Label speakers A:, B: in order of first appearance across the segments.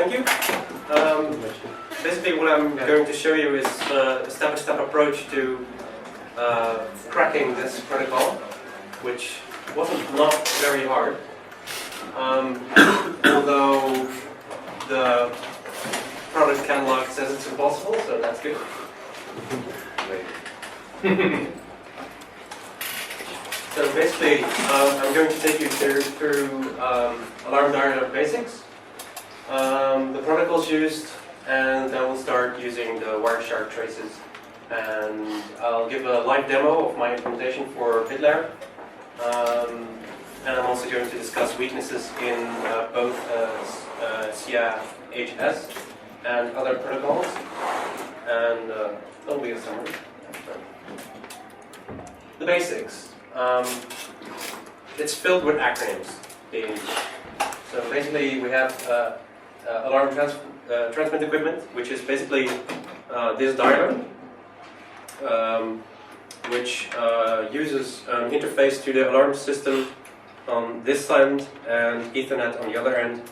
A: thank you. Basically what I'm going to show you is a step-by-step approach to cracking this protocol, which wasn't not very hard, although the product catalog says it's impossible, so that's good. So basically, I'm going to take you through alarm dialer basics, the protocols used, and then we'll start using the Wireshark traces. And I'll give a live demo of my implementation for BitLayer. And I'm also going to discuss weaknesses in both SIA HS and other protocols. And that'll be a summary. The basics. It's filled with acronyms. So basically we have alarm transmit equipment, which is basically this dialer, which uses an interface to the alarm system on this end and Ethernet on the other end,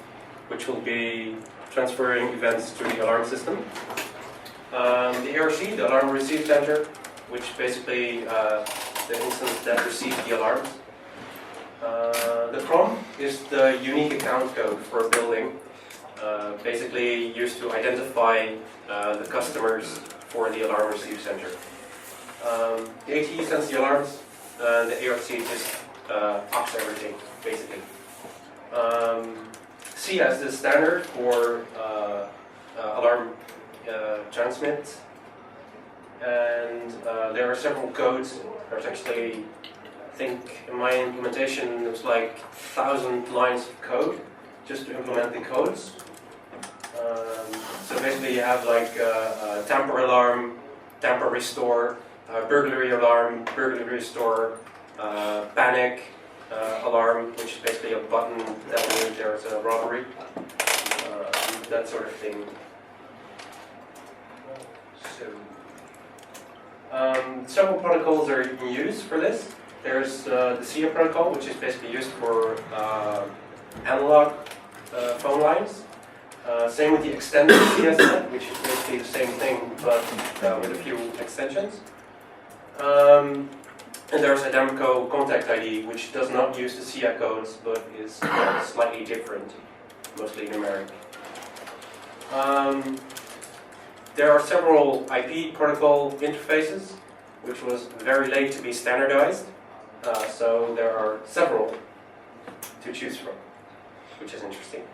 A: which will be transferring events to the alarm system. The ARC, the alarm receive center, which basically the instance that receives the alarms. The CROM is the unique account code for a building, basically used to identify the customers for the alarm receive center. The ATE sends the alarms, the ARC just ups everything, basically. SIA is the standard for alarm transmit, and there are several codes. There's actually, I think in my implementation, there was like 1,000 lines of code just to implement the codes. So basically you have like tamper alarm, tamper restore, burglary alarm, burglary restore, panic alarm, which is basically a button telling you there's a robbery, that sort of thing. Several protocols are in use for this. There's the SIA protocol, which is basically used for analog phone lines. Same with the extended SIA set, which is basically the same thing, but with a few extensions. And there's Adamco Contact ID, which does not use the SIA codes, but is slightly different, mostly numeric. There are several IP protocol interfaces, which was very late to be standardized. So there are several to choose from, which is interesting.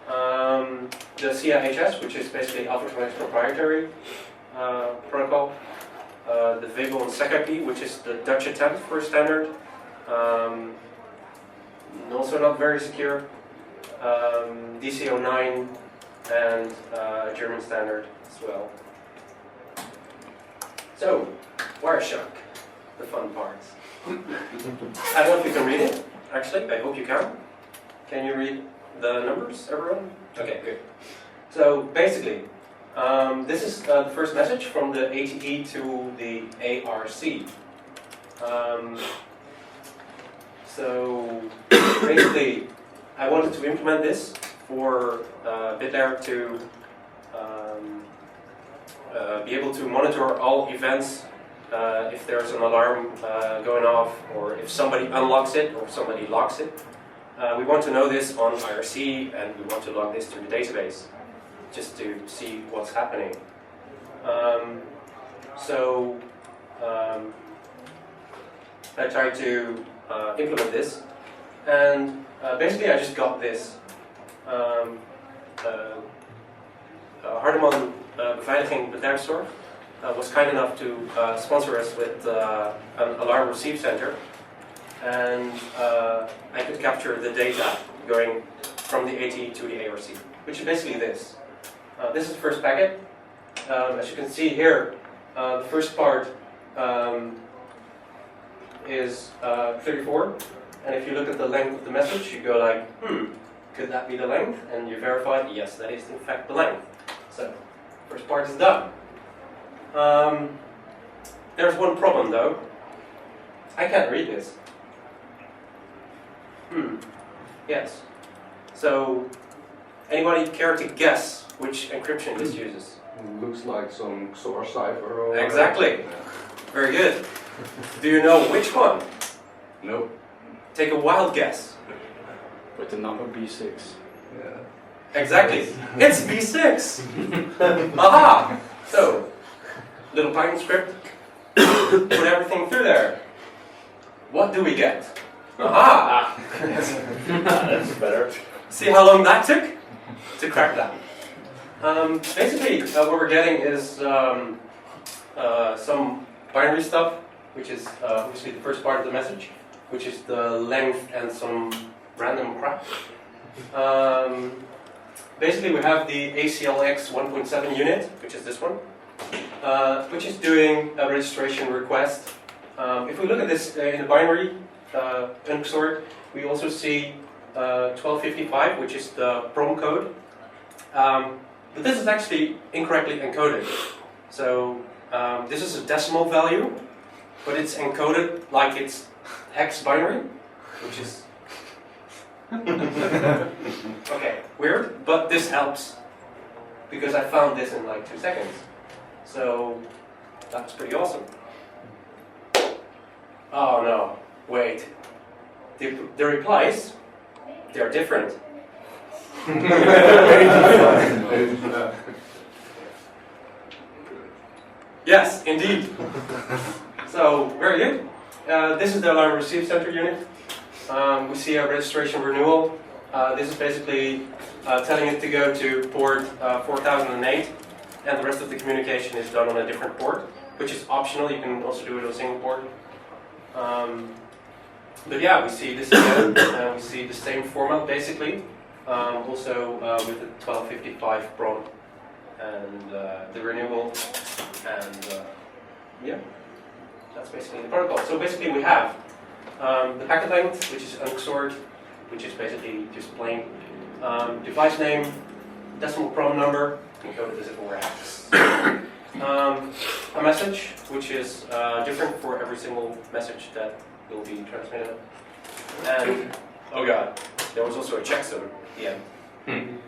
A: The SIA HS, which is basically Alphatronic's proprietary protocol. The Vibel and SecIP, which is the Dutch attempt for a standard. Also not very secure. DC09 and a German standard as well. So, Wireshark, the fun parts. I don't know if you can read it, actually. I hope you can. Can you read the numbers, everyone? Okay, good. So, basically, this is the first message from the ATE to the ARC. So, basically, I wanted to implement this for BitLayer to be able to monitor all events if there's an alarm going off, or if somebody unlocks it or somebody locks it. We want to know this on IRC, and we want to log this to the database just to see what's happening. I tried to implement this, and basically I just got this. Hardeman Beveiliging Bedrijfszorg was kind enough to sponsor us with an alarm receive center, and I could capture the data going from the AT to the ARC, which is basically this. This is the first packet. As you can see here, the first part is 34, and if you look at the length of the message, you go like, could that be the length? And you verify, yes, that is in fact the length. So, first part is done. There's one problem though. I can't read this. Yes. So, Anybody care to guess which encryption this uses?
B: Looks like some XOR cipher or
A: Exactly. Very good. Do you know which one?
B: Nope.
A: Take a wild guess.
C: With the number B6.
B: Yeah.
A: Exactly. It's V6. Aha! So, little Python script. Put everything through there. What do we get? Aha!
C: That's better.
A: See how long that took to crack that? Basically, what we're getting is some binary stuff, which is obviously the first part of the message, which is the length and some random crap. Basically, we have the ACLX 1.7 unit, which is this one, which is doing a registration request. If we look at this in the binary unxort, we also see 1255, which is the prom code. But this is actually incorrectly encoded. So this is a decimal value, but it's encoded like it's hex binary, which is okay, weird, but this helps because I found this in like 2 seconds. So that's pretty awesome. Oh no, wait. The replies, they're different. Yes, indeed. So, very good. This is the alarm receive center unit. We see a registration renewal. This is basically telling it to go to port 4008, and the rest of the communication is done on a different port, which is optional. You can also do it on a single port. But yeah, we see this again. We see the same format basically. Also with the 1255 prom and the renewal, and yeah, that's basically the protocol. So basically we have the packet length, which is unxort, which is basically just plain device name, decimal prom number, encoded as if it were hex. A message, which is different for every single message that will be transmitted. And, oh god, there was also a checksum at the end.